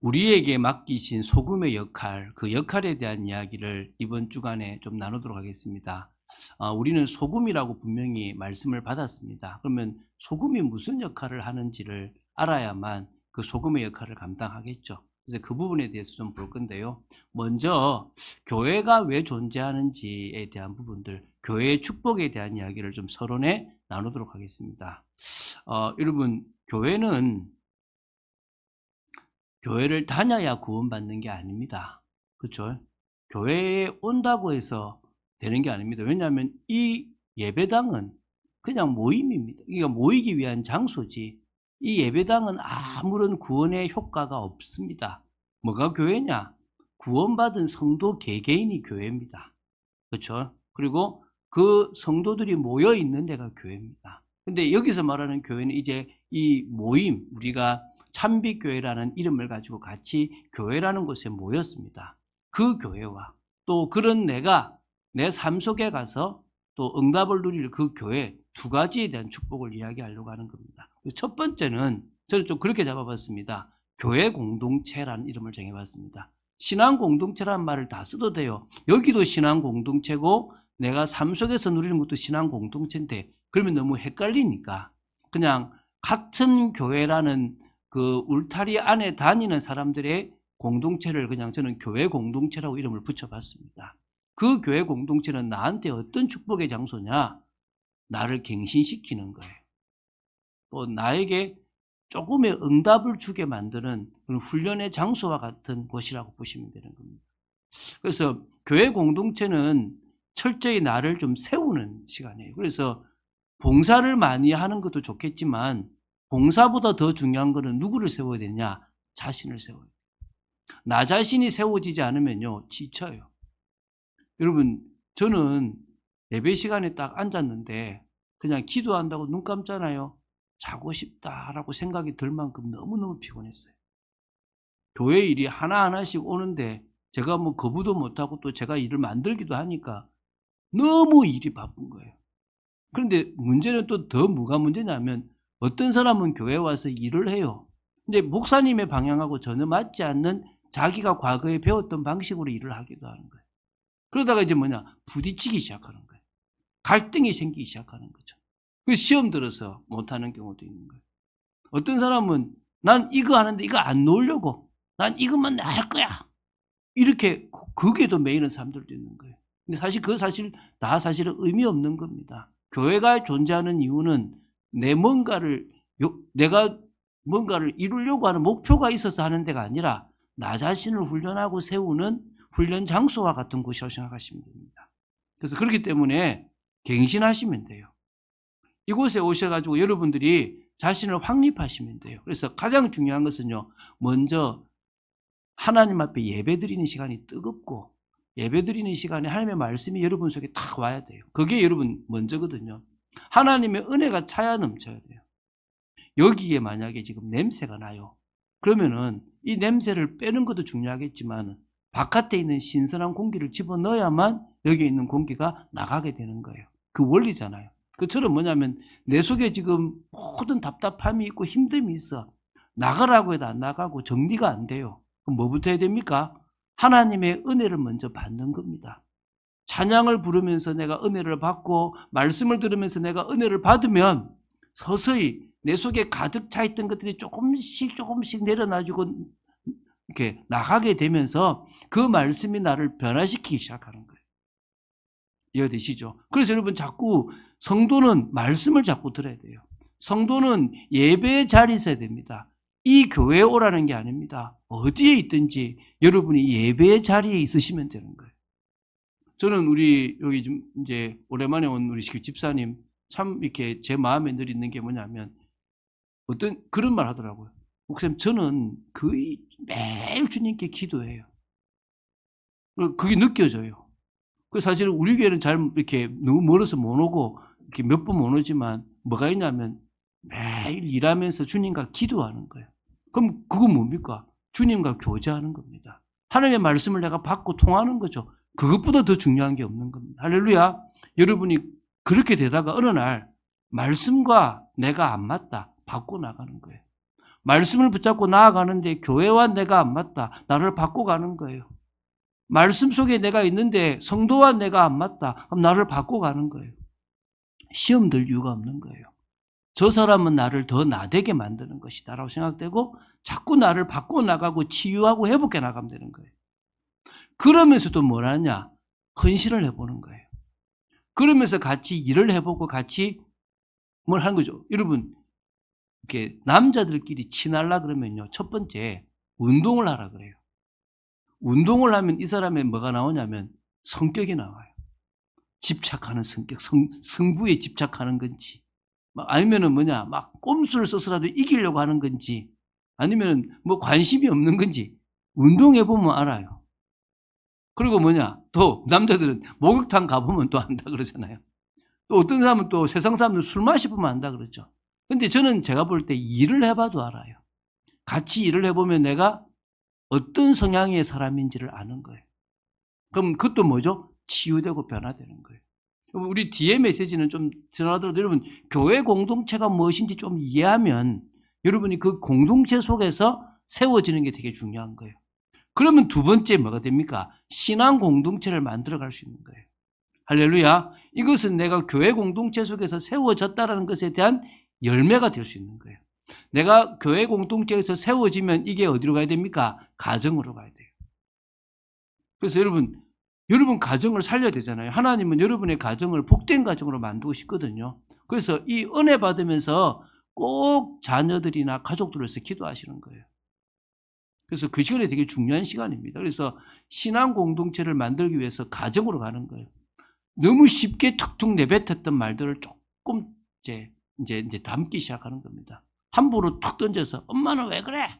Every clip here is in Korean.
우리에게 맡기신 소금의 역할, 그 역할에 대한 이야기를 이번 주간에 좀 나누도록 하겠습니다. 우리는 소금이라고 분명히 말씀을 받았습니다. 그러면 소금이 무슨 역할을 하는지를 알아야만 그 소금의 역할을 감당하겠죠. 그래서 그 부분에 대해서 좀 볼 건데요. 먼저 교회가 왜 존재하는지에 대한 부분들, 교회의 축복에 대한 이야기를 좀 서론에 나누도록 하겠습니다. 여러분, 교회를 다녀야 구원받는 게 아닙니다. 그렇죠? 교회에 온다고 해서 되는 게 아닙니다. 왜냐하면 이 예배당은 그냥 모임입니다. 이게 모이기 위한 장소지. 이 예배당은 아무런 구원의 효과가 없습니다. 뭐가 교회냐? 구원받은 성도 개개인이 교회입니다. 그렇죠? 그리고 그 성도들이 모여 있는 데가 교회입니다. 근데 여기서 말하는 교회는 이제 이 모임, 우리가 참빛교회라는 이름을 가지고 같이 교회라는 곳에 모였습니다. 그 교회와 또 그런 내가 내 삶 속에 가서 또 응답을 누릴 그 교회 두 가지에 대한 축복을 이야기하려고 하는 겁니다. 첫 번째는 저는 좀 그렇게 잡아봤습니다. 교회 공동체라는 이름을 정해봤습니다. 신앙 공동체라는 말을 다 써도 돼요. 여기도 신앙 공동체고 내가 삶 속에서 누리는 것도 신앙 공동체인데 그러면 너무 헷갈리니까 그냥 같은 교회라는 그 울타리 안에 다니는 사람들의 공동체를 그냥 저는 교회 공동체라고 이름을 붙여봤습니다. 그 교회 공동체는 나한테 어떤 축복의 장소냐? 나를 갱신시키는 거예요. 또 나에게 조금의 응답을 주게 만드는 그런 훈련의 장소와 같은 곳이라고 보시면 되는 겁니다. 그래서 교회 공동체는 철저히 나를 좀 세우는 시간이에요. 그래서 봉사를 많이 하는 것도 좋겠지만 봉사보다 더 중요한 것은 누구를 세워야 되냐? 자신을 세워야 돼요. 나 자신이 세워지지 않으면요, 지쳐요. 여러분, 저는 예배 시간에 딱 앉았는데 그냥 기도한다고 눈 감잖아요. 자고 싶다라고 생각이 들 만큼 너무너무 피곤했어요. 교회 일이 하나하나씩 오는데 제가 뭐 거부도 못하고 또 제가 일을 만들기도 하니까 너무 일이 바쁜 거예요. 그런데 문제는 또 더 뭐가 문제냐면 어떤 사람은 교회 와서 일을 해요. 근데 목사님의 방향하고 전혀 맞지 않는 자기가 과거에 배웠던 방식으로 일을 하기도 하는 거예요. 그러다가 이제 부딪히기 시작하는 거예요. 갈등이 생기기 시작하는 거죠. 그 시험 들어서 못하는 경우도 있는 거예요. 어떤 사람은 난 이거 하는데 이거 안 놓으려고. 난 이것만 할 거야. 이렇게 거기에도 매이는 사람들도 있는 거예요. 근데 사실 다 사실은 의미 없는 겁니다. 교회가 존재하는 이유는 내가 뭔가를 이루려고 하는 목표가 있어서 하는 데가 아니라 나 자신을 훈련하고 세우는 훈련 장소와 같은 곳이라고 생각하시면 됩니다. 그래서 그렇기 때문에 갱신하시면 돼요. 이곳에 오셔가지고 여러분들이 자신을 확립하시면 돼요. 그래서 가장 중요한 것은요, 먼저 하나님 앞에 예배드리는 시간이 뜨겁고 예배드리는 시간에 하나님의 말씀이 여러분 속에 딱 와야 돼요. 그게 여러분 먼저거든요. 하나님의 은혜가 차야 넘쳐야 돼요. 여기에 만약에 지금 냄새가 나요. 그러면은 이 냄새를 빼는 것도 중요하겠지만 바깥에 있는 신선한 공기를 집어넣어야만 여기 있는 공기가 나가게 되는 거예요. 그 원리잖아요. 그처럼 뭐냐면 내 속에 지금 모든 답답함이 있고 힘듦이 있어. 나가라고 해도 안 나가고 정리가 안 돼요. 그럼 뭐부터 해야 됩니까? 하나님의 은혜를 먼저 받는 겁니다. 찬양을 부르면서 내가 은혜를 받고 말씀을 들으면서 내가 은혜를 받으면 서서히 내 속에 가득 차 있던 것들이 조금씩 내려놔주고 이렇게 나가게 되면서 그 말씀이 나를 변화시키기 시작하는 거예요. 이해되시죠? 그래서 여러분 자꾸 성도는 말씀을 자꾸 들어야 돼요. 성도는 예배의 자리에 있어야 됩니다. 이 교회에 오라는 게 아닙니다. 어디에 있든지 여러분이 예배의 자리에 있으시면 되는 거예요. 저는 우리 여기 좀 이제 오랜만에 온 우리 집사님 참 이렇게 제 마음에 늘 있는 게 뭐냐면 어떤 그런 말 하더라고요. 목사님 저는 거의 매일 주님께 기도해요. 그게 느껴져요. 사실 우리 교회는 잘 이렇게 너무 멀어서 못 오고 이렇게 몇 번 못 오지만 뭐가 있냐면 매일 일하면서 주님과 기도하는 거예요. 그럼 그건 뭡니까? 주님과 교제하는 겁니다. 하나님의 말씀을 내가 받고 통하는 거죠. 그것보다 더 중요한 게 없는 겁니다. 할렐루야. 여러분이 그렇게 되다가 어느 날 말씀과 내가 안 맞다. 바꿔 나가는 거예요. 말씀을 붙잡고 나아가는데 교회와 내가 안 맞다. 나를 바꿔가는 거예요. 말씀 속에 내가 있는데 성도와 내가 안 맞다. 그럼 나를 바꿔가는 거예요. 시험 들 이유가 없는 거예요. 저 사람은 나를 더 나대게 만드는 것이다 라고 생각되고 자꾸 나를 바꿔나가고 치유하고 회복해 나가면 되는 거예요. 그러면서도 뭘 하냐? 헌신을 해보는 거예요. 그러면서 같이 일을 해보고 같이 뭘 하는 거죠. 여러분, 이렇게 남자들끼리 친하려 그러면요. 첫 번째, 운동을 하라 그래요. 운동을 하면 이 사람의 뭐가 나오냐면 성격이 나와요. 집착하는 성격, 승부에 집착하는 건지, 아니면은 뭐냐, 막 꼼수를 써서라도 이기려고 하는 건지, 아니면은 뭐 관심이 없는 건지, 운동해보면 알아요. 그리고 뭐냐, 또 남자들은 목욕탕 가보면 또 안다 그러잖아요. 또 어떤 사람은 또 세상 사람들 술 마시보면 안다 그러죠. 근데 저는 제가 볼 때 일을 해봐도 알아요. 같이 일을 해보면 내가 어떤 성향의 사람인지를 아는 거예요. 그럼 그것도 뭐죠? 치유되고 변화되는 거예요. 우리 뒤에 메시지는 좀 지나가더라도 여러분, 교회 공동체가 무엇인지 좀 이해하면 여러분이 그 공동체 속에서 세워지는 게 되게 중요한 거예요. 그러면 두 번째 뭐가 됩니까? 신앙 공동체를 만들어갈 수 있는 거예요. 할렐루야. 이것은 내가 교회 공동체 속에서 세워졌다는 것에 대한 열매가 될 수 있는 거예요. 내가 교회 공동체에서 세워지면 이게 어디로 가야 됩니까? 가정으로 가야 돼요. 그래서 여러분 가정을 살려야 되잖아요. 하나님은 여러분의 가정을 복된 가정으로 만들고 싶거든요. 그래서 이 은혜 받으면서 꼭 자녀들이나 가족들로서 기도하시는 거예요. 그래서 그 시간이 되게 중요한 시간입니다. 그래서 신앙 공동체를 만들기 위해서 가정으로 가는 거예요. 너무 쉽게 툭툭 내뱉었던 말들을 조금 이제 담기 시작하는 겁니다. 함부로 툭 던져서 엄마는 왜 그래?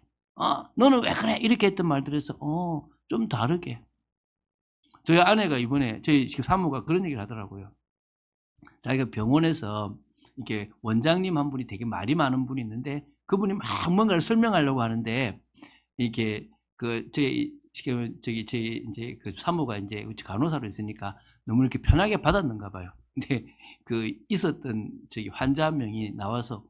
너는 왜 그래? 이렇게 했던 말들에서 좀 다르게. 저희 아내가 이번에 저희 사모가 그런 얘기를 하더라고요. 자기가 병원에서 이렇게 원장님 한 분이 되게 말이 많은 분이 있는데 그분이 막 뭔가를 설명하려고 하는데 이게 저희 이제 그 사모가 이제 간호사로 있으니까 너무 이렇게 편하게 받았는가 봐요. 근데 있었던 환자 한 명이 나와서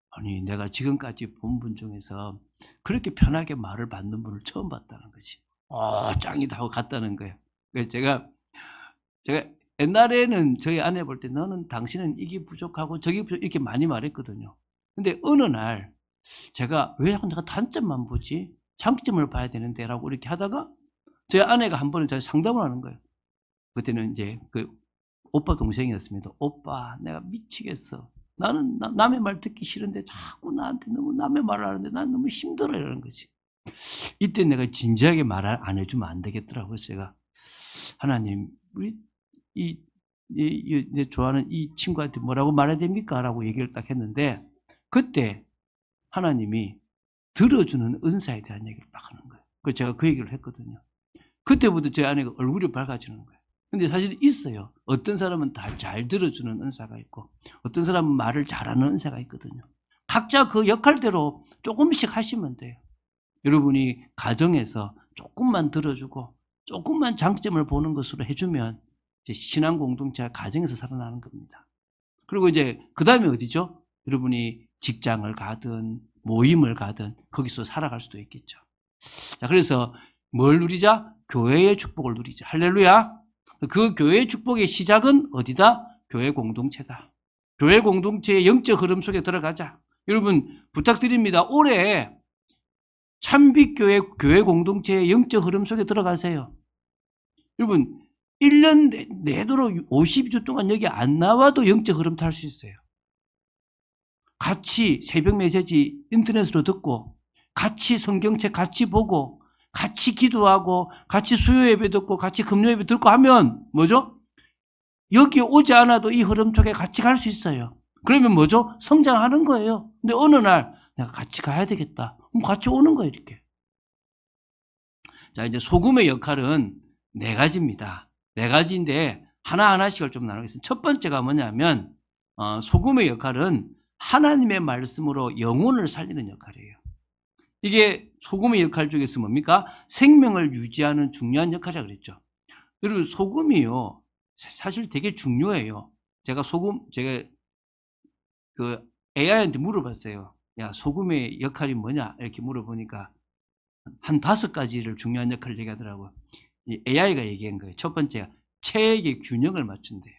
아니 내가 지금까지 본 분 중에서 그렇게 편하게 말을 받는 분을 처음 봤다는 거지. 짱이다 하고 갔다는 거예요. 그래서 제가 옛날에는 저희 아내 볼 때 너는 당신은 이게 부족하고 저게 부족 이렇게 많이 말했거든요. 근데 어느 날 제가 왜 자꾸 내가 단점만 보지? 장점을 봐야 되는데 라고 이렇게 하다가 저희 아내가 한 번은 저한테 상담을 하는 거예요. 그때는 이제 오빠 동생이었습니다. 오빠 내가 미치겠어. 나는 남의 말 듣기 싫은데 자꾸 나한테 너무 남의 말을 하는데 난 너무 힘들어 이러는 거지. 이때 내가 진지하게 말을 안 해주면 안 되겠더라고요. 제가 하나님 우리 내 좋아하는 이 친구한테 뭐라고 말해야 됩니까? 라고 얘기를 딱 했는데 그때 하나님이 들어주는 은사에 대한 얘기를 딱 하는 거예요. 그래서 제가 그 얘기를 했거든요. 그때부터 제 아내가 얼굴이 밝아지는 거예요. 근데 사실 있어요. 어떤 사람은 다 잘 들어주는 은사가 있고 어떤 사람은 말을 잘하는 은사가 있거든요. 각자 그 역할대로 조금씩 하시면 돼요. 여러분이 가정에서 조금만 들어주고 조금만 장점을 보는 것으로 해주면 이제 신앙 공동체가 가정에서 살아나는 겁니다. 그리고 이제 그 다음에 어디죠? 여러분이 직장을 가든 모임을 가든 거기서 살아갈 수도 있겠죠. 자, 그래서 뭘 누리자? 교회의 축복을 누리자. 할렐루야. 그 교회의 축복의 시작은 어디다? 교회 공동체다. 교회 공동체의 영적 흐름 속에 들어가자. 여러분 부탁드립니다. 올해 참빛교회 교회 공동체의 영적 흐름 속에 들어가세요. 여러분 1년 내도록 50주 동안 여기 안 나와도 영적 흐름 탈 수 있어요. 같이 새벽 메시지 인터넷으로 듣고 같이 성경책 같이 보고 같이 기도하고 같이 수요 예배 듣고 같이 금요 예배 듣고 하면 뭐죠? 여기 오지 않아도 이 흐름 속에 같이 갈 수 있어요. 그러면 뭐죠? 성장하는 거예요. 근데 어느 날 내가 같이 가야 되겠다. 그럼 같이 오는 거예요, 이렇게. 자, 이제 소금의 역할은 4가지입니다. 4가지인데 하나하나씩을 좀 나누겠습니다. 첫 번째가 뭐냐면 소금의 역할은 하나님의 말씀으로 영혼을 살리는 역할이에요. 이게 소금의 역할 중에서 뭡니까? 생명을 유지하는 중요한 역할이라고 그랬죠. 여러분 소금이요 사실 되게 중요해요. 제가 그 AI한테 물어봤어요. 야, 소금의 역할이 뭐냐? 이렇게 물어보니까 한 5가지를 중요한 역할을 얘기하더라고요. 이 AI가 얘기한 거예요. 첫 번째가 체액의 균형을 맞춘대요.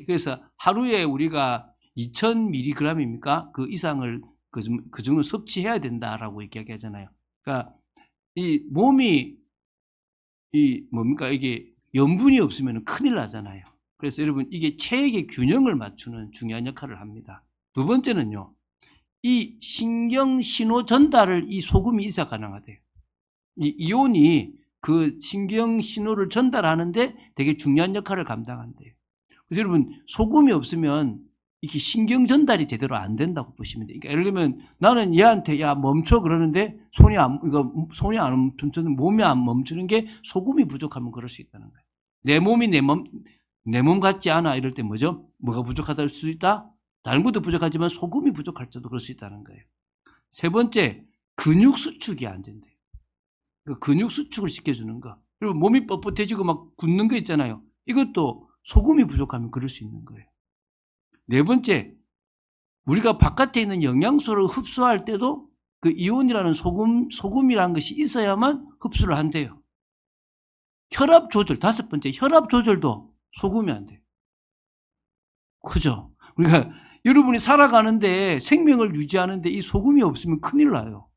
그래서 하루에 우리가 2000mg입니까? 그 이상을 그 정도 섭취해야 된다라고 이야기하잖아요. 그러니까 이 몸이 이 뭡니까? 이게 염분이 없으면 큰일 나잖아요. 그래서 여러분 이게 체액의 균형을 맞추는 중요한 역할을 합니다. 두 번째는요. 이 신경 신호 전달을 이 소금이 있어야 가능하대요. 이 이온이 그 신경 신호를 전달하는데 되게 중요한 역할을 감당한대요. 그래서 여러분 소금이 없으면 이게 신경 전달이 제대로 안 된다고 보시면 돼요. 그러니까 예를 들면 나는 얘한테 야 멈춰 그러는데 손이 안 멈추는 몸이 안 멈추는 게 소금이 부족하면 그럴 수 있다는 거예요. 내 몸이 내 몸 같지 않아 이럴 때 뭐죠? 뭐가 부족하다 할 수 있다? 다른 것도 부족하지만 소금이 부족할 때도 그럴 수 있다는 거예요. 세 번째, 근육 수축이 안 된대요. 그 근육 수축을 시켜주는 거. 그리고 몸이 뻣뻣해지고 막 굳는 거 있잖아요. 이것도 소금이 부족하면 그럴 수 있는 거예요. 네 번째, 우리가 바깥에 있는 영양소를 흡수할 때도 그 이온이라는 소금이라는 것이 있어야만 흡수를 한대요. 혈압 조절, 5번째, 혈압 조절도 소금이 안 돼요. 그죠? 그러니까 여러분이 살아가는데 생명을 유지하는데 이 소금이 없으면 큰일 나요.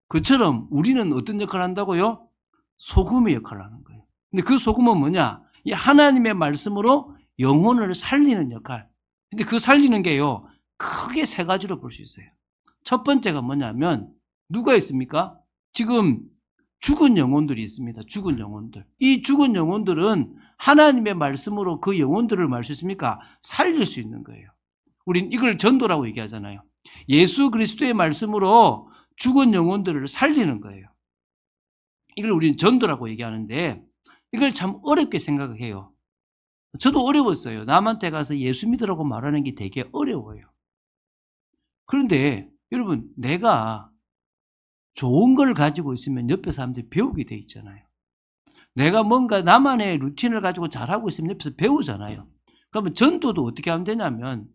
그처럼 우리는 어떤 역할을 한다고요? 소금의 역할을 하는 거예요. 근데 그 소금은 뭐냐? 이 하나님의 말씀으로 영혼을 살리는 역할. 근데 그 살리는 게요, 크게 3가지로 볼 수 있어요. 첫 번째가 뭐냐면, 누가 있습니까? 지금 죽은 영혼들이 있습니다. 죽은 영혼들. 이 죽은 영혼들은 하나님의 말씀으로 그 영혼들을 말 수 있습니까? 살릴 수 있는 거예요. 우린 이걸 전도라고 얘기하잖아요. 예수 그리스도의 말씀으로 죽은 영혼들을 살리는 거예요. 이걸 우리는 전도라고 얘기하는데 이걸 참 어렵게 생각해요. 저도 어려웠어요. 남한테 가서 예수 믿으라고 말하는 게 되게 어려워요. 그런데 여러분, 내가 좋은 걸 가지고 있으면 옆에 사람들이 배우게 돼 있잖아요. 내가 뭔가 나만의 루틴을 가지고 잘하고 있으면 옆에서 배우잖아요. 그러면 전도도 어떻게 하면 되냐면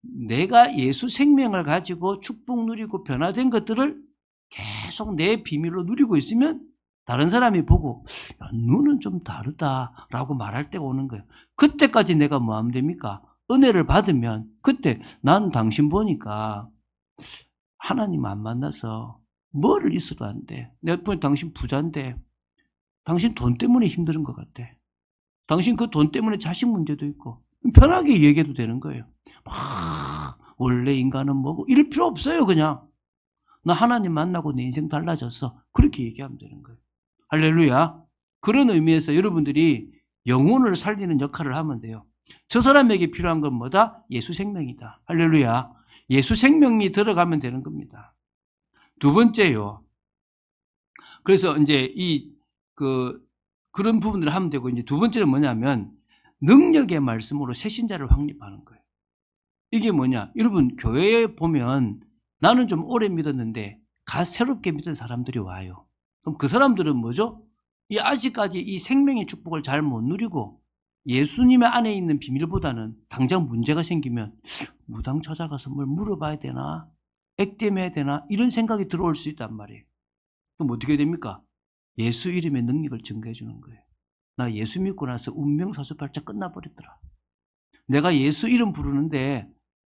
내가 예수 생명을 가지고 축복 누리고 변화된 것들을 계속 내 비밀로 누리고 있으면 다른 사람이 보고 야, 너는 좀 다르다라고 말할 때가 오는 거예요. 그때까지 내가 뭐 하면 됩니까? 은혜를 받으면 그때 난 당신 보니까 하나님 안 만나서 뭐를 있어도 안 돼. 내가 보니 당신 부자인데 당신 돈 때문에 힘든 것 같아. 당신 그 돈 때문에 자식 문제도 있고 편하게 얘기해도 되는 거예요. 원래 인간은 뭐고 이럴 필요 없어요. 그냥 나 하나님 만나고 내 인생 달라졌어. 그렇게 얘기하면 되는 거예요. 할렐루야. 그런 의미에서 여러분들이 영혼을 살리는 역할을 하면 돼요. 저 사람에게 필요한 건 뭐다? 예수 생명이다. 할렐루야. 예수 생명이 들어가면 되는 겁니다. 두 번째요. 그래서 이제 그런 부분들을 하면 되고, 이제 두 번째는 뭐냐면, 능력의 말씀으로 새신자를 확립하는 거예요. 이게 뭐냐? 여러분, 교회에 보면 나는 좀 오래 믿었는데, 새롭게 믿은 사람들이 와요. 그럼 그 사람들은 뭐죠? 아직까지 이 생명의 축복을 잘 못 누리고, 예수님의 안에 있는 비밀보다는 당장 문제가 생기면, 무당 찾아가서 뭘 물어봐야 되나? 액땜해야 되나? 이런 생각이 들어올 수 있단 말이에요. 그럼 어떻게 됩니까? 예수 이름의 능력을 증거해 주는 거예요. 나 예수 믿고 나서 운명 사주팔자 끝나버렸더라. 내가 예수 이름 부르는데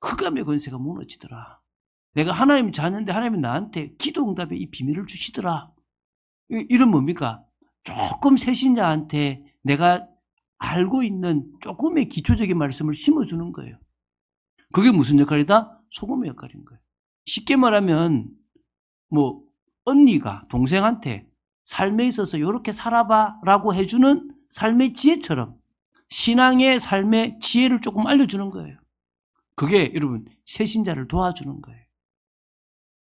흑암의 권세가 무너지더라. 내가 하나님 자녀인데 하나님이 나한테 기도 응답의 이 비밀을 주시더라. 이런 뭡니까? 조금 새신자한테 내가 알고 있는 조금의 기초적인 말씀을 심어주는 거예요. 그게 무슨 역할이다? 소금의 역할인 거예요. 쉽게 말하면 뭐 언니가 동생한테 삶에 있어서 이렇게 살아봐 라고 해주는 삶의 지혜처럼 신앙의 삶의 지혜를 조금 알려주는 거예요. 그게 여러분 새신자를 도와주는 거예요.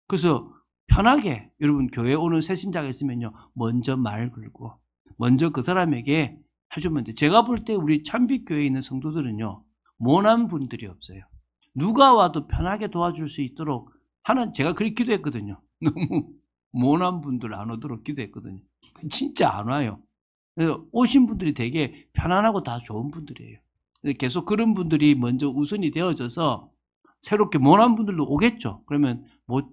그래서 편하게 여러분 교회에 오는 새신자가 있으면요, 먼저 말 걸고 먼저 그 사람에게 해주면 돼요. 제가 볼 때 우리 참빛교회에 있는 성도들은요, 모난 분들이 없어요. 누가 와도 편하게 도와줄 수 있도록 제가 그렇게 기도했거든요. 너무 모난 분들 안 오도록 기도했거든요. 진짜 안 와요. 그래서 오신 분들이 되게 편안하고 다 좋은 분들이에요. 계속 그런 분들이 먼저 우선이 되어져서 새롭게 못난 분들도 오겠죠. 그러면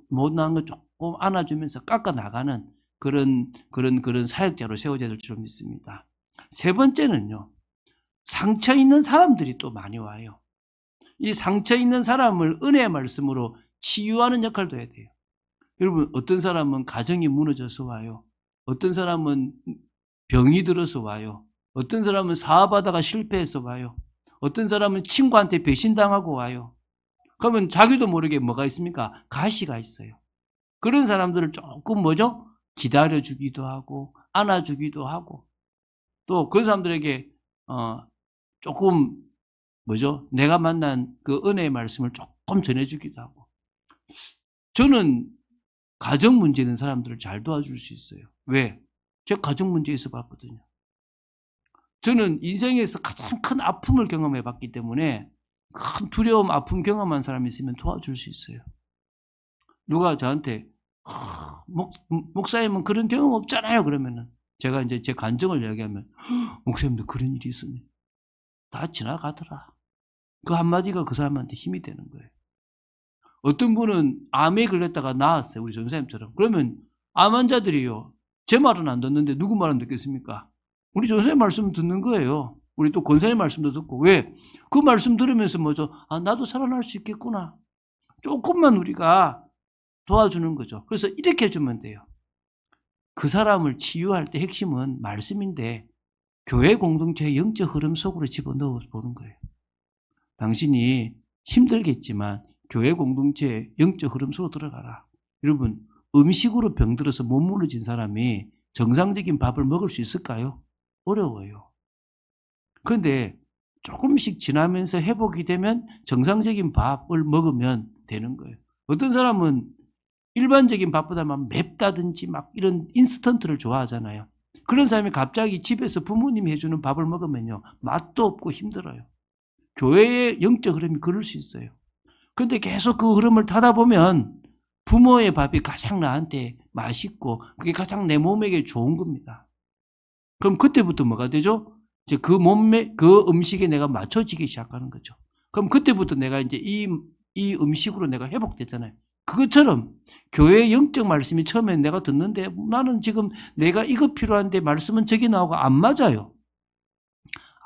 못난 거 조금 안아주면서 깎아 나가는 그런 사역자로 세워져야 될 줄 믿습니다. 세 번째는요, 상처 있는 사람들이 또 많이 와요. 이 상처 있는 사람을 은혜의 말씀으로 치유하는 역할도 해야 돼요. 여러분, 어떤 사람은 가정이 무너져서 와요. 어떤 사람은 병이 들어서 와요. 어떤 사람은 사업하다가 실패해서 와요. 어떤 사람은 친구한테 배신당하고 와요. 그러면 자기도 모르게 뭐가 있습니까? 가시가 있어요. 그런 사람들을 조금 뭐죠? 기다려주기도 하고 안아주기도 하고 또 그런 사람들에게 조금 뭐죠? 내가 만난 그 은혜의 말씀을 조금 전해주기도 하고. 저는 가정 문제 있는 사람들을 잘 도와줄 수 있어요. 왜? 제가 가정 문제에 있어 봤거든요. 저는 인생에서 가장 큰 아픔을 경험해 봤기 때문에 큰 두려움, 아픔 경험한 사람이 있으면 도와줄 수 있어요. 누가 저한테 목사님은 그런 경험 없잖아요. 그러면은 제가 이제 제 간증을 이야기하면 목사님도 그런 일이 있었네. 다 지나가더라. 그 한마디가 그 사람한테 힘이 되는 거예요. 어떤 분은 암에 걸렸다가 나았어요. 우리 전사님처럼. 그러면 암 환자들이요. 제 말은 안 듣는데 누구 말은 듣겠습니까? 우리 전사님 말씀 듣는 거예요. 우리 또 권사님 말씀도 듣고. 왜? 그 말씀 들으면서 뭐죠? 아, 나도 살아날 수 있겠구나. 조금만 우리가 도와주는 거죠. 그래서 이렇게 해주면 돼요. 그 사람을 치유할 때 핵심은 말씀인데 교회 공동체의 영적 흐름 속으로 집어넣어 보는 거예요. 당신이 힘들겠지만 교회 공동체의 영적 흐름 속으로 들어가라. 여러분, 음식으로 병들어서 못 무너진 사람이 정상적인 밥을 먹을 수 있을까요? 어려워요. 그런데 조금씩 지나면서 회복이 되면 정상적인 밥을 먹으면 되는 거예요. 어떤 사람은 일반적인 밥보다 막 맵다든지 막 이런 인스턴트를 좋아하잖아요. 그런 사람이 갑자기 집에서 부모님이 해주는 밥을 먹으면요, 맛도 없고 힘들어요. 교회의 영적 흐름이 그럴 수 있어요. 그런데 계속 그 흐름을 타다 보면 부모의 밥이 가장 나한테 맛있고 그게 가장 내 몸에게 좋은 겁니다. 그럼 그때부터 뭐가 되죠? 이제 그 몸에, 그 음식에 내가 맞춰지기 시작하는 거죠. 그럼 그때부터 내가 이제 이 음식으로 내가 회복되잖아요. 그것처럼 교회의 영적 말씀이 처음에 내가 듣는데 나는 지금 내가 이거 필요한데 말씀은 저기 나오고 안 맞아요.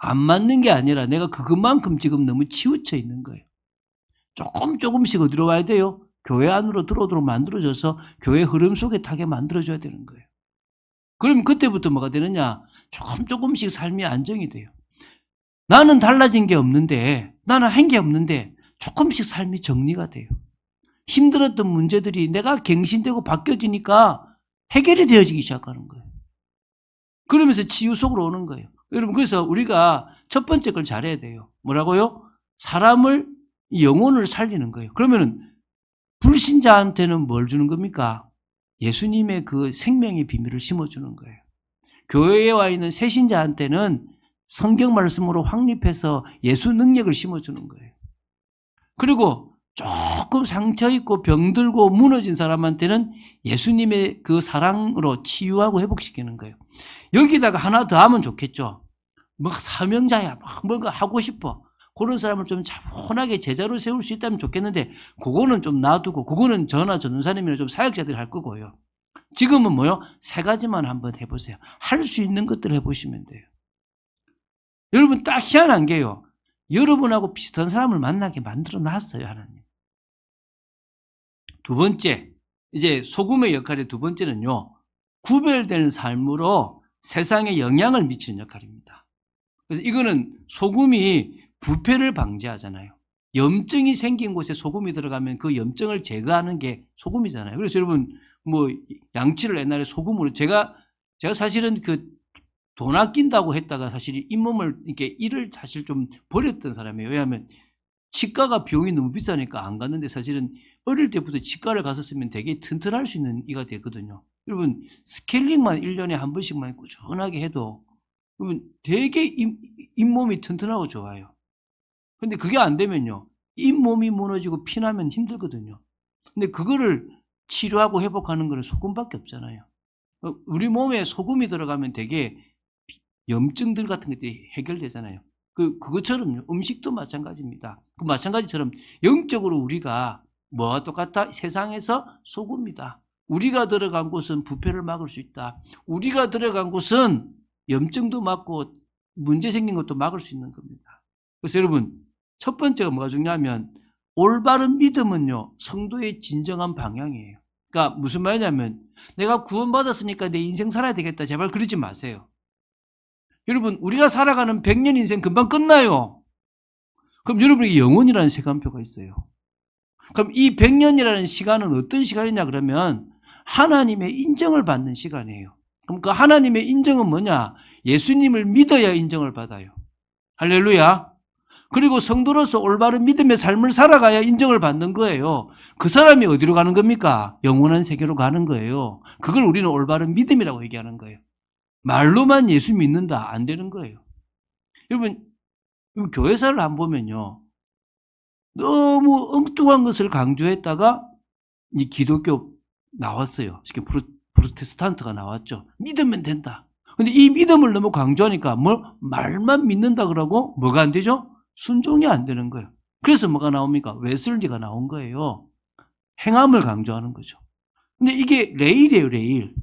안 맞는 게 아니라 내가 그것만큼 지금 너무 치우쳐 있는 거예요. 조금씩 어디로 와야 돼요? 교회 안으로 들어오도록 만들어줘서 교회 흐름 속에 타게 만들어줘야 되는 거예요. 그럼 그때부터 뭐가 되느냐? 조금씩 삶이 안정이 돼요. 나는 달라진 게 없는데, 나는 한 게 없는데 조금씩 삶이 정리가 돼요. 힘들었던 문제들이 내가 갱신되고 바뀌어지니까 해결이 되어지기 시작하는 거예요. 그러면서 치유 속으로 오는 거예요. 여러분, 그래서 우리가 첫 번째 걸 잘해야 돼요. 뭐라고요? 사람을, 영혼을 살리는 거예요. 그러면은 불신자한테는 뭘 주는 겁니까? 예수님의 그 생명의 비밀을 심어주는 거예요. 교회에 와 있는 새신자한테는 성경 말씀으로 확립해서 예수 능력을 심어주는 거예요. 그리고 조금 상처 있고 병들고 무너진 사람한테는 예수님의 그 사랑으로 치유하고 회복시키는 거예요. 여기다가 하나 더 하면 좋겠죠. 뭐 사명자야, 막 뭔가 하고 싶어. 그런 사람을 좀 차분하게 제자로 세울 수 있다면 좋겠는데 그거는 좀 놔두고 그거는 저나 전도사님이나 좀 사역자들이 할 거고요. 지금은 뭐요? 세 가지만 한번 해보세요. 할 수 있는 것들을 해보시면 돼요. 여러분, 딱 희한한 게요. 여러분하고 비슷한 사람을 만나게 만들어 놨어요, 하나님. 두 번째, 이제 소금의 역할의 두 번째는요, 구별된 삶으로 세상에 영향을 미치는 역할입니다. 그래서 이거는 소금이 부패를 방지하잖아요. 염증이 생긴 곳에 소금이 들어가면 그 염증을 제거하는 게 소금이잖아요. 그래서 여러분, 뭐 양치를 옛날에 소금으로 제가 사실은 그 돈 아낀다고 했다가 사실 잇몸을 이렇게 일을 사실 좀 버렸던 사람이에요. 왜냐하면 치과가 비용이 너무 비싸니까 안 갔는데 사실은 어릴 때부터 치과를 갔었으면 되게 튼튼할 수 있는 이가 되거든요. 여러분, 스케일링만 1년에 한 번씩만 꾸준하게 해도 여러분 되게 잇몸이 튼튼하고 좋아요. 근데 그게 안 되면요, 잇몸이 무너지고 피나면 힘들거든요. 근데 그거를 치료하고 회복하는 거는 소금밖에 없잖아요. 우리 몸에 소금이 들어가면 되게 염증들 같은 것들이 해결되잖아요. 그것처럼요. 음식도 마찬가지입니다. 그 마찬가지처럼 영적으로 우리가 뭐가 똑같다? 세상에서 소금이다. 우리가 들어간 곳은 부패를 막을 수 있다. 우리가 들어간 곳은 염증도 막고 문제 생긴 것도 막을 수 있는 겁니다. 그래서 여러분, 첫 번째가 뭐가 중요하면 올바른 믿음은요, 성도의 진정한 방향이에요. 그러니까 무슨 말이냐면 내가 구원받았으니까 내 인생 살아야 되겠다. 제발 그러지 마세요. 여러분, 우리가 살아가는 100년 인생 금방 끝나요. 그럼 여러분에게 영혼이라는 색안표가 있어요. 그럼 이 100년이라는 시간은 어떤 시간이냐 그러면 하나님의 인정을 받는 시간이에요. 그럼 그 하나님의 인정은 뭐냐? 예수님을 믿어야 인정을 받아요. 할렐루야. 그리고 성도로서 올바른 믿음의 삶을 살아가야 인정을 받는 거예요. 그 사람이 어디로 가는 겁니까? 영원한 세계로 가는 거예요. 그걸 우리는 올바른 믿음이라고 얘기하는 거예요. 말로만 예수 믿는다 안 되는 거예요. 여러분 교회사를 안 보면요, 너무 엉뚱한 것을 강조했다가 이 기독교 나왔어요. 프로테스탄트가 나왔죠. 믿으면 된다. 근데 이 믿음을 너무 강조하니까 말만 믿는다 그러고 뭐가 안 되죠? 순종이 안 되는 거예요. 그래서 뭐가 나옵니까? 웨슬리가 나온 거예요. 행함을 강조하는 거죠. 근데 이게 레일이에요, 레일.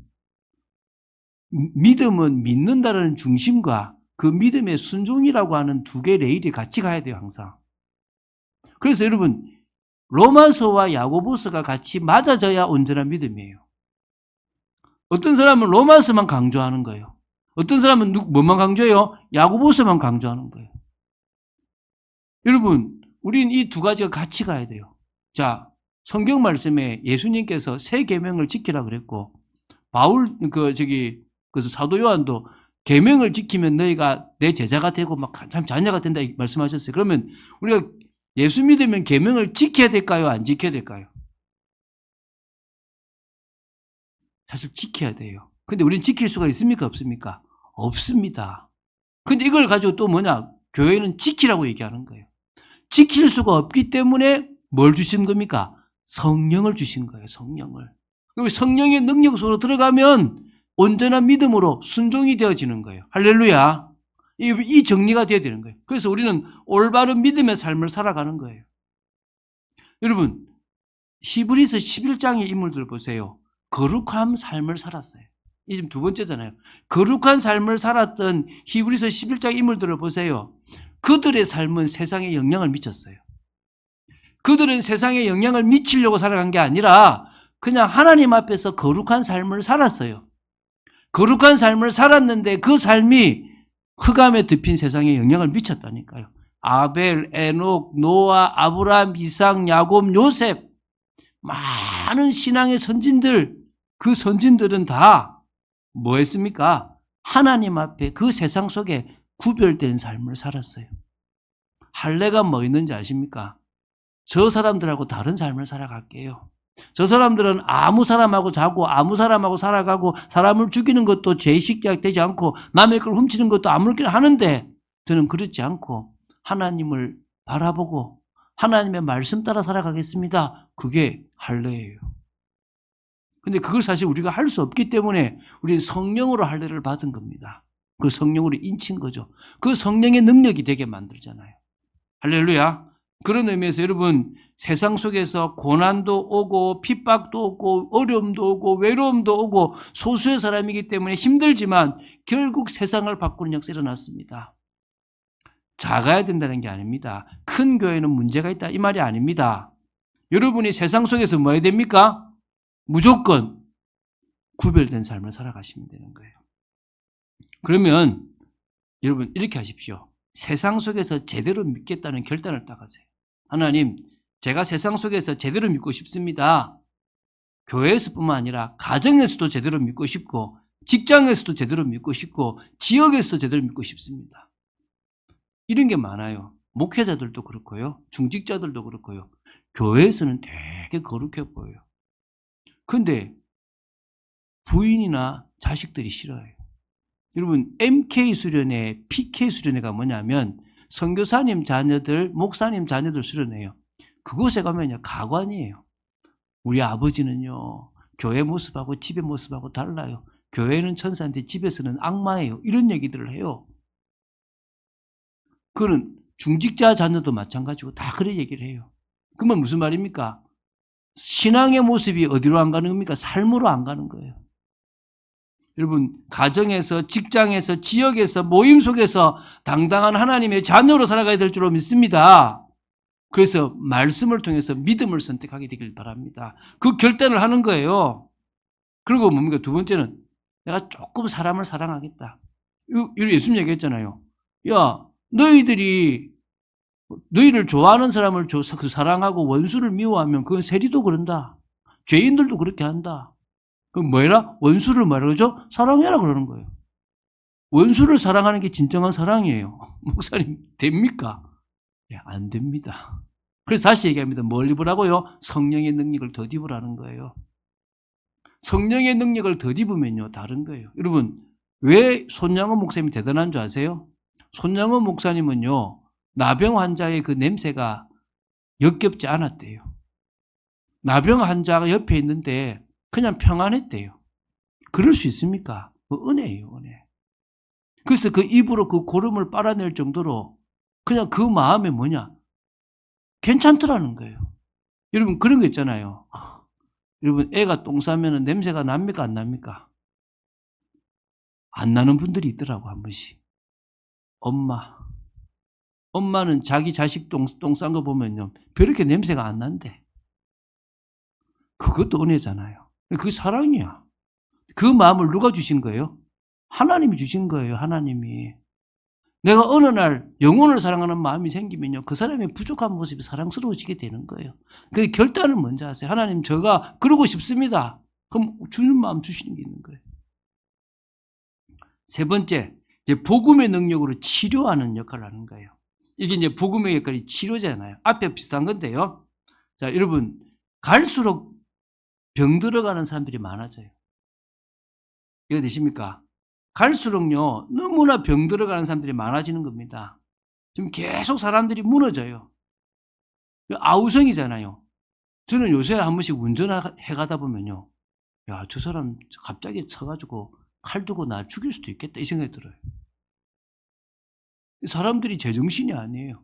믿음은 믿는다는 중심과 그 믿음의 순종이라고 하는 두 개의 레일이 같이 가야 돼요, 항상. 그래서 여러분, 로마서와 야고보서가 같이 맞아져야 온전한 믿음이에요. 어떤 사람은 로마서만 강조하는 거예요. 어떤 사람은 뭐만 강조해요? 야고보서만 강조하는 거예요. 여러분, 우리는 이 두 가지가 같이 가야 돼요. 자, 성경 말씀에 예수님께서 세 계명을 지키라 그랬고, 그래서 사도 요한도 계명을 지키면 너희가 내 제자가 되고 막 참 자녀가 된다 말씀하셨어요. 그러면 우리가 예수 믿으면 계명을 지켜야 될까요? 안 지켜야 될까요? 사실 지켜야 돼요. 근데 우리는 지킬 수가 있습니까? 없습니까? 없습니다. 근데 이걸 가지고 또 뭐냐? 교회는 지키라고 얘기하는 거예요. 지킬 수가 없기 때문에 뭘 주신 겁니까? 성령을 주신 거예요. 성령을. 그리고 성령의 능력 속으로 들어가면 온전한 믿음으로 순종이 되어지는 거예요. 할렐루야. 이 정리가 되어야 되는 거예요. 그래서 우리는 올바른 믿음의 삶을 살아가는 거예요. 여러분, 히브리서 11장의 인물들 보세요. 거룩한 삶을 살았어요. 이 지금 두 번째잖아요. 거룩한 삶을 살았던 히브리서 11장 인물들을 보세요. 그들의 삶은 세상에 영향을 미쳤어요. 그들은 세상에 영향을 미치려고 살아간 게 아니라 그냥 하나님 앞에서 거룩한 삶을 살았어요. 거룩한 삶을 살았는데 그 삶이 흑암에 덮인 세상에 영향을 미쳤다니까요. 아벨, 에녹, 노아, 아브라함, 이삭, 야곱, 요셉, 많은 신앙의 선진들, 그 선진들은 다 뭐 했습니까? 하나님 앞에 그 세상 속에 구별된 삶을 살았어요. 할례가 뭐 있는지 아십니까? 저 사람들하고 다른 삶을 살아갈게요. 저 사람들은 아무 사람하고 자고 아무 사람하고 살아가고 사람을 죽이는 것도 죄의식되지 되지 않고 남의 걸 훔치는 것도 아무렇게나 하는데 저는 그렇지 않고 하나님을 바라보고 하나님의 말씀 따라 살아가겠습니다. 그게 할례예요. 근데 그걸 사실 우리가 할 수 없기 때문에 우리는 성령으로 할례를 받은 겁니다. 그 성령으로 인친 거죠. 그 성령의 능력이 되게 만들잖아요. 할렐루야. 그런 의미에서 여러분, 세상 속에서 고난도 오고 핍박도 오고 어려움도 오고 외로움도 오고 소수의 사람이기 때문에 힘들지만 결국 세상을 바꾸는 역사가 일어났습니다. 작아야 된다는 게 아닙니다. 큰 교회는 문제가 있다 이 말이 아닙니다. 여러분이 세상 속에서 뭐 해야 됩니까? 무조건 구별된 삶을 살아가시면 되는 거예요. 그러면 여러분 이렇게 하십시오. 세상 속에서 제대로 믿겠다는 결단을 딱 하세요. 하나님, 제가 세상 속에서 제대로 믿고 싶습니다. 교회에서뿐만 아니라 가정에서도 제대로 믿고 싶고 직장에서도 제대로 믿고 싶고 지역에서도 제대로 믿고 싶습니다. 이런 게 많아요. 목회자들도 그렇고요. 중직자들도 그렇고요. 교회에서는 되게 거룩해 보여요. 근데 부인이나 자식들이 싫어해요. 여러분, MK 수련회, PK 수련회가 뭐냐면 선교사님 자녀들, 목사님 자녀들 수련회예요. 그곳에 가면요, 가관이에요. 우리 아버지는요, 교회 모습하고 집의 모습하고 달라요. 교회는 천사인데 집에서는 악마예요. 이런 얘기들을 해요. 그거는 중직자 자녀도 마찬가지고 다 그런 얘기를 해요. 그러면 무슨 말입니까? 신앙의 모습이 어디로 안 가는 겁니까? 삶으로 안 가는 거예요. 여러분, 가정에서, 직장에서, 지역에서, 모임 속에서 당당한 하나님의 자녀로 살아가야 될 줄로 믿습니다. 그래서 말씀을 통해서 믿음을 선택하게 되길 바랍니다. 그 결단을 하는 거예요. 그리고 뭡니까? 두 번째는 내가 조금 사람을 사랑하겠다. 예수님 얘기했잖아요. 야, 너희를 좋아하는 사람을 사랑하고 원수를 미워하면 그건 세리도 그런다. 죄인들도 그렇게 한다. 그럼 뭐해라? 원수를 뭐라 그러죠? 사랑해라 그러는 거예요. 원수를 사랑하는 게 진정한 사랑이에요. 목사님, 됩니까? 예, 안 됩니다. 그래서 다시 얘기합니다. 뭘 입으라고요? 성령의 능력을 덧입으라는 거예요. 성령의 능력을 덧입으면요, 다른 거예요. 여러분, 왜 손양원 목사님이 대단한 줄 아세요? 손양원 목사님은요, 나병 환자의 그 냄새가 역겹지 않았대요. 나병 환자가 옆에 있는데 그냥 평안했대요. 그럴 수 있습니까? 은혜예요, 은혜. 그래서 그 입으로 그 고름을 빨아낼 정도로 그냥 그 마음에 뭐냐? 괜찮더라는 거예요. 여러분, 그런 거 있잖아요. 여러분, 애가 똥 싸면 냄새가 납니까? 안 납니까? 안 나는 분들이 있더라고, 한 번씩. 엄마는 자기 자식 똥 싼 거 보면요, 별렇게 냄새가 안 난대. 그것도 은혜잖아요. 그게 사랑이야. 그 마음을 누가 주신 거예요? 하나님이 주신 거예요, 하나님이. 내가 어느 날 영혼을 사랑하는 마음이 생기면요, 그 사람의 부족한 모습이 사랑스러워지게 되는 거예요. 그 결단을 먼저 하세요. 하나님, 제가 그러고 싶습니다. 그럼 주는 마음 주시는 게 있는 거예요. 세 번째, 이제 복음의 능력으로 치료하는 역할을 하는 거예요. 이게 이제 복음의 역할이 치료잖아요. 앞에 비슷한 건데요. 자, 여러분, 갈수록 병 들어가는 사람들이 많아져요. 이해 되십니까? 갈수록요, 너무나 병 들어가는 사람들이 많아지는 겁니다. 지금 계속 사람들이 무너져요. 아우성이잖아요. 저는 요새 한 번씩 운전해 가다 보면요, 야, 저 사람 갑자기 쳐가지고 칼 두고 날 죽일 수도 있겠다, 이 생각이 들어요. 사람들이 제정신이 아니에요.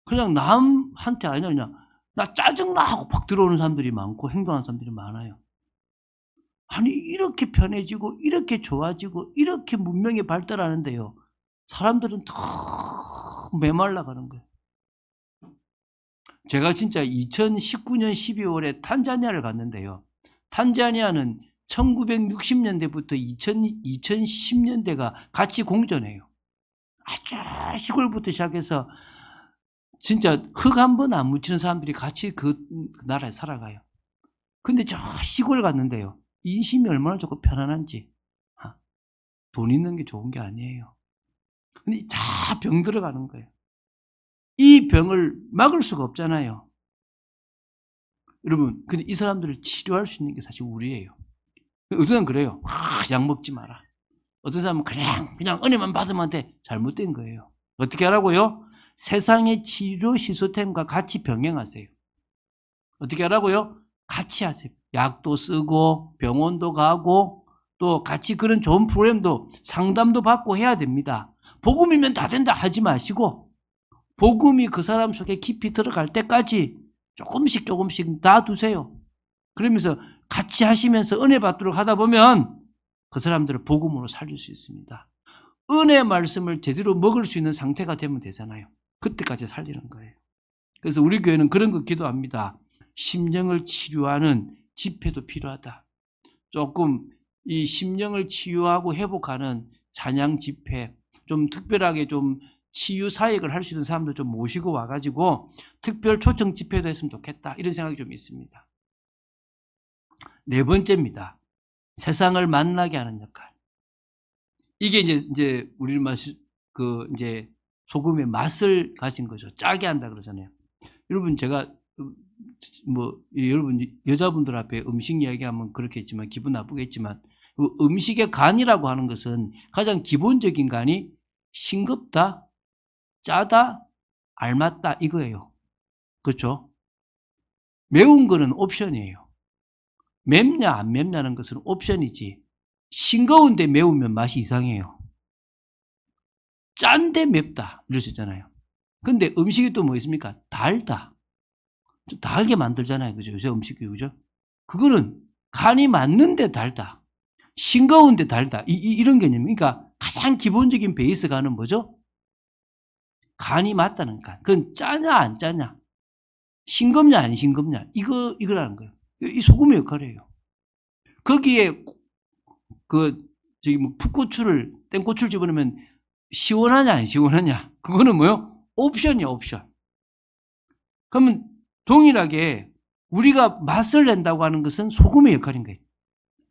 그냥 남한테 아니라 그냥 나 짜증나 하고 막 들어오는 사람들이 많고 행동하는 사람들이 많아요. 아니, 이렇게 편해지고 이렇게 좋아지고 이렇게 문명이 발달하는데요, 사람들은 더 메말라가는 거예요. 제가 진짜 2019년 12월에 탄자니아를 갔는데요, 탄자니아는 1960년대부터 2010년대가 같이 공존해요. 아주 시골부터 시작해서 진짜 흙 한 번 안 묻히는 사람들이 같이 그 나라에 살아가요. 근데 저 시골 갔는데요, 인심이 얼마나 좋고 편안한지. 돈 있는 게 좋은 게 아니에요. 근데 다 병 들어가는 거예요. 이 병을 막을 수가 없잖아요. 여러분, 근데 이 사람들을 치료할 수 있는 게 사실 우리예요. 어떤 사람은 그래요. 약 먹지 마라. 어떤 사람은 그냥 은혜만 받으면 돼. 잘못된 거예요. 어떻게 하라고요? 세상의 치료 시스템과 같이 병행하세요. 어떻게 하라고요? 같이 하세요. 약도 쓰고 병원도 가고 또 같이 그런 좋은 프로그램도 상담도 받고 해야 됩니다. 복음이면 다 된다 하지 마시고 복음이 그 사람 속에 깊이 들어갈 때까지 조금씩 놔두세요. 그러면서 같이 하시면서 은혜 받도록 하다 보면 그 사람들을 복음으로 살릴 수 있습니다. 은혜 말씀을 제대로 먹을 수 있는 상태가 되면 되잖아요. 그때까지 살리는 거예요. 그래서 우리 교회는 그런 거 기도합니다. 심령을 치료하는 집회도 필요하다. 조금 이 심령을 치유하고 회복하는 찬양 집회, 좀 특별하게 좀 치유 사역을 할 수 있는 사람들 좀 모시고 와가지고 특별 초청 집회도 했으면 좋겠다, 이런 생각이 좀 있습니다. 네 번째입니다. 세상을 만나게 하는 역할. 이게 이제 우리는 이제 소금의 맛을 가진 거죠. 짜게 한다 그러잖아요. 여러분, 제가 여러분 여자분들 앞에 음식 이야기하면 그렇겠지만 기분 나쁘겠지만, 음식의 간이라고 하는 것은 가장 기본적인 간이 싱겁다, 짜다, 알맞다, 이거예요. 그렇죠? 매운 거는 옵션이에요. 맵냐 안 맵냐는 것은 옵션이지, 싱거운데 매우면 맛이 이상해요. 짠데 맵다 이럴 수 있잖아요. 근데 음식이 또 뭐 있습니까? 달다. 좀 달게 만들잖아요. 그죠? 요새 음식이 그죠? 그거는 간이 맞는데 달다. 싱거운데 달다. 이런 개념. 그러니까 가장 기본적인 베이스 간은 뭐죠? 간이 맞다는 간. 그건 짜냐 안 짜냐, 싱겁냐 안 싱겁냐, 이거라는 거예요. 이 소금의 역할이에요. 거기에 저기 뭐 풋고추를 땡고추를 집어넣으면 시원하냐 안 시원하냐, 그거는 뭐요? 옵션이야, 옵션. 그러면 동일하게 우리가 맛을 낸다고 하는 것은 소금의 역할인 거예요.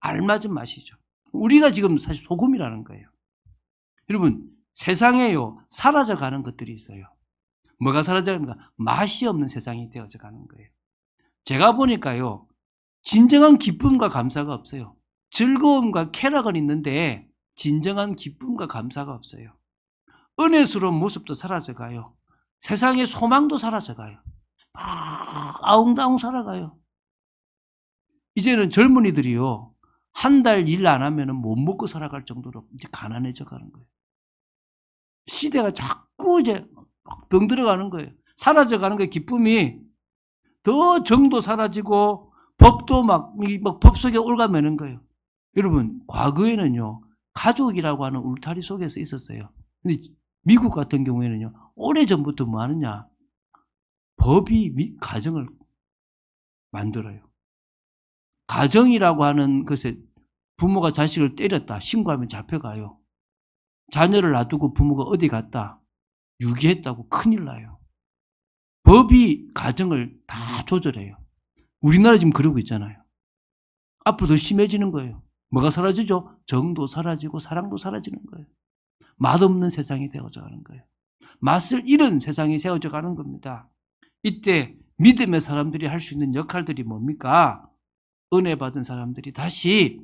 알맞은 맛이죠. 우리가 지금 사실 소금이라는 거예요. 여러분, 세상에요 사라져가는 것들이 있어요. 뭐가 사라져갑니까? 맛이 없는 세상이 되어져 가는 거예요. 제가 보니까요, 진정한 기쁨과 감사가 없어요. 즐거움과 쾌락은 있는데 진정한 기쁨과 감사가 없어요. 은혜스러운 모습도 사라져가요. 세상의 소망도 사라져가요. 막 아웅다웅 살아가요. 이제는 젊은이들이요, 한 달 일 안 하면 못 먹고 살아갈 정도로 이제 가난해져 가는 거예요. 시대가 자꾸 이제 막 병들어가는 거예요. 사라져가는 거예요. 기쁨이 더 정도 사라지고 법도 막 법 속에 올가매는 거예요. 여러분, 과거에는요 가족이라고 하는 울타리 속에서 있었어요. 근데 미국 같은 경우에는요 오래전부터 뭐 하느냐, 법이 가정을 만들어요. 가정이라고 하는 것에 부모가 자식을 때렸다 신고하면 잡혀가요. 자녀를 놔두고 부모가 어디 갔다 유기했다고 큰일 나요. 법이 가정을 다 조절해요. 우리나라 지금 그러고 있잖아요. 앞으로 더 심해지는 거예요. 뭐가 사라지죠? 정도 사라지고 사랑도 사라지는 거예요. 맛없는 세상이 되어져 가는 거예요. 맛을 잃은 세상이 세워져 가는 겁니다. 이때 믿음의 사람들이 할 수 있는 역할들이 뭡니까? 은혜 받은 사람들이 다시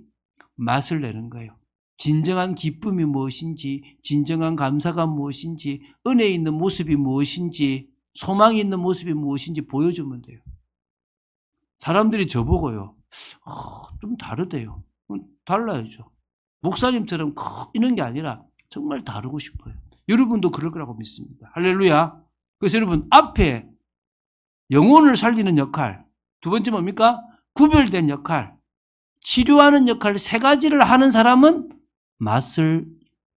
맛을 내는 거예요. 진정한 기쁨이 무엇인지, 진정한 감사가 무엇인지, 은혜 있는 모습이 무엇인지, 소망이 있는 모습이 무엇인지 보여주면 돼요. 사람들이 저보고요, 좀 다르대요. 달라야죠. 목사님처럼 이런 게 아니라 정말 다르고 싶어요. 여러분도 그럴 거라고 믿습니다. 할렐루야. 그래서 여러분, 앞에 영혼을 살리는 역할, 두 번째 뭡니까? 구별된 역할, 치료하는 역할, 세 가지를 하는 사람은 맛을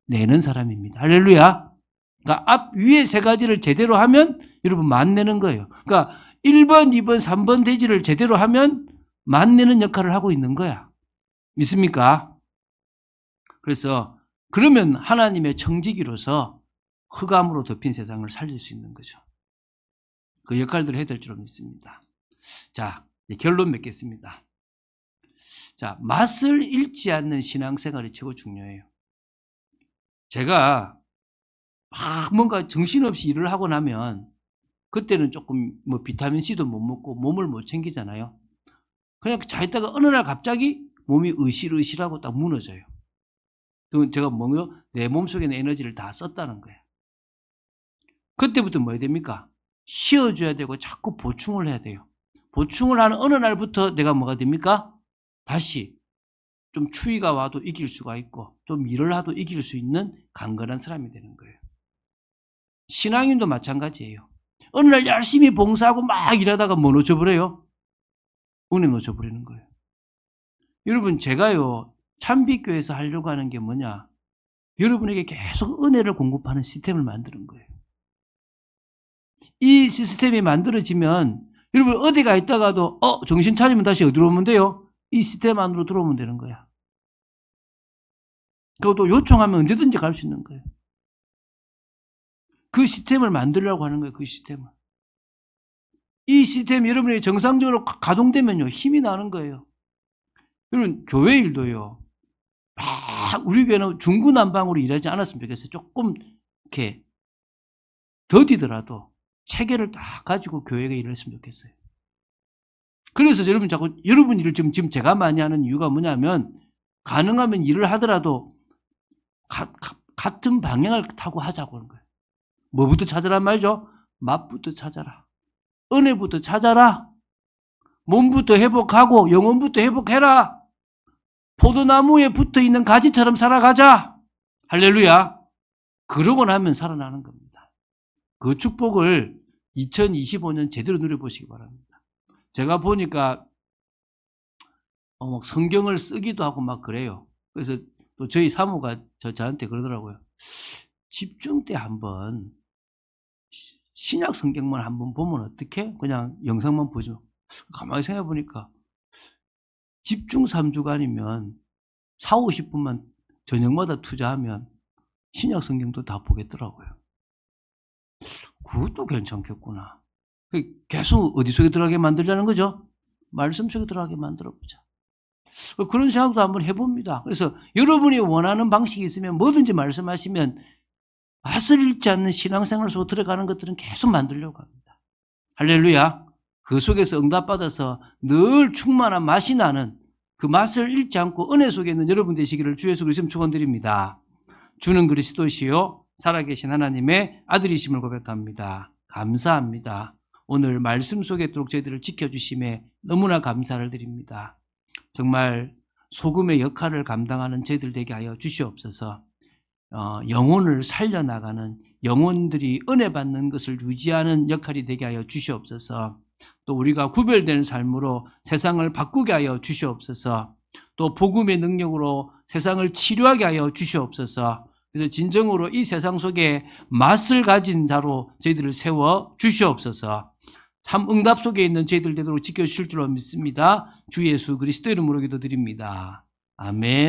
내는 사람입니다. 할렐루야. 그러니까 위에 세 가지를 제대로 하면 여러분 맛내는 거예요. 그러니까 1번, 2번, 3번 대지를 제대로 하면 맛내는 역할을 하고 있는 거야. 믿습니까? 그래서 그러면 하나님의 청지기로서 흑암으로 덮인 세상을 살릴 수 있는 거죠. 그 역할들을 해야 될 줄로 믿습니다. 자, 결론 맺겠습니다. 자, 맛을 잃지 않는 신앙생활이 최고 중요해요. 제가 막 뭔가 정신없이 일을 하고 나면 그때는 조금 뭐 비타민C도 못 먹고 몸을 못 챙기잖아요. 그냥 자 있다가 어느 날 갑자기 몸이 으실으실하고 딱 무너져요. 그건 제가 뭐요? 내 몸속에 있는 에너지를 다 썼다는 거예요. 그때부터 뭐 해야 됩니까? 쉬어줘야 되고 자꾸 보충을 해야 돼요. 보충을 하는 어느 날부터 내가 뭐가 됩니까? 다시 좀 추위가 와도 이길 수가 있고 좀 일을 하도 이길 수 있는 강건한 사람이 되는 거예요. 신앙인도 마찬가지예요. 어느 날 열심히 봉사하고 막 일하다가 뭐 놓쳐버려요? 은혜 놓쳐버리는 거예요. 여러분, 제가요 참빛교회에서 하려고 하는 게 뭐냐, 여러분에게 계속 은혜를 공급하는 시스템을 만드는 거예요. 이 시스템이 만들어지면 여러분 어디 가 있다가도 정신 차리면 다시 어디로 오면 돼요? 이 시스템 안으로 들어오면 되는 거야. 그것도 요청하면 언제든지 갈 수 있는 거예요. 그 시스템을 만들려고 하는 거예요. 그 시스템을. 이 시스템이 여러분이 정상적으로 가동되면요 힘이 나는 거예요. 여러분, 교회 일도요, 우리 교회는 중구난방으로 일하지 않았으면 좋겠어요. 조금 이렇게 더디더라도 체계를 다 가지고 교회가 일을 했으면 좋겠어요. 그래서 여러분, 자꾸 여러분 일을 지금 제가 많이 하는 이유가 뭐냐면, 가능하면 일을 하더라도 같은 방향을 타고 하자고 하는 거예요. 뭐부터 찾아란 말이죠? 맛부터 찾아라. 은혜부터 찾아라. 몸부터 회복하고 영혼부터 회복해라. 포도나무에 붙어있는 가지처럼 살아가자. 할렐루야. 그러고 나면 살아나는 겁니다. 그 축복을 2025년 제대로 누려보시기 바랍니다. 제가 보니까 막 성경을 쓰기도 하고 막 그래요. 그래서 또 저희 사모가 저한테 그러더라고요. 집중 때 한번 신약 성경만 한번 보면 어떡해? 그냥 영상만 보죠. 가만히 생각해 보니까 집중 3주간이면 4, 50분만 저녁마다 투자하면 신약 성경도 다 보겠더라고요. 그것도 괜찮겠구나. 계속 어디 속에 들어가게 만들자는 거죠? 말씀 속에 들어가게 만들어 보자. 그런 생각도 한번 해봅니다. 그래서 여러분이 원하는 방식이 있으면 뭐든지 말씀하시면 맛을 잃지 않는 신앙생활 속으로 들어가는 것들은 계속 만들려고 합니다. 할렐루야. 그 속에서 응답받아서 늘 충만한 맛이 나는 그 맛을 잃지 않고 은혜 속에 있는 여러분 되시기를 주 예수 그리스도 축원드립니다. 주는 그리스도시요 살아계신 하나님의 아들이심을 고백합니다. 감사합니다. 오늘 말씀 속에 있도록 저희들을 지켜주심에 너무나 감사를 드립니다. 정말 소금의 역할을 감당하는 저희들 되게 하여 주시옵소서. 영혼을 살려나가는 영혼들이 은혜 받는 것을 유지하는 역할이 되게 하여 주시옵소서. 또 우리가 구별되는 삶으로 세상을 바꾸게 하여 주시옵소서. 또 복음의 능력으로 세상을 치료하게 하여 주시옵소서. 그래서 진정으로 이 세상 속에 맛을 가진 자로 저희들을 세워 주시옵소서. 참 응답 속에 있는 저희들 되도록 지켜주실 줄로 믿습니다. 주 예수 그리스도 이름으로 기도드립니다. 아멘.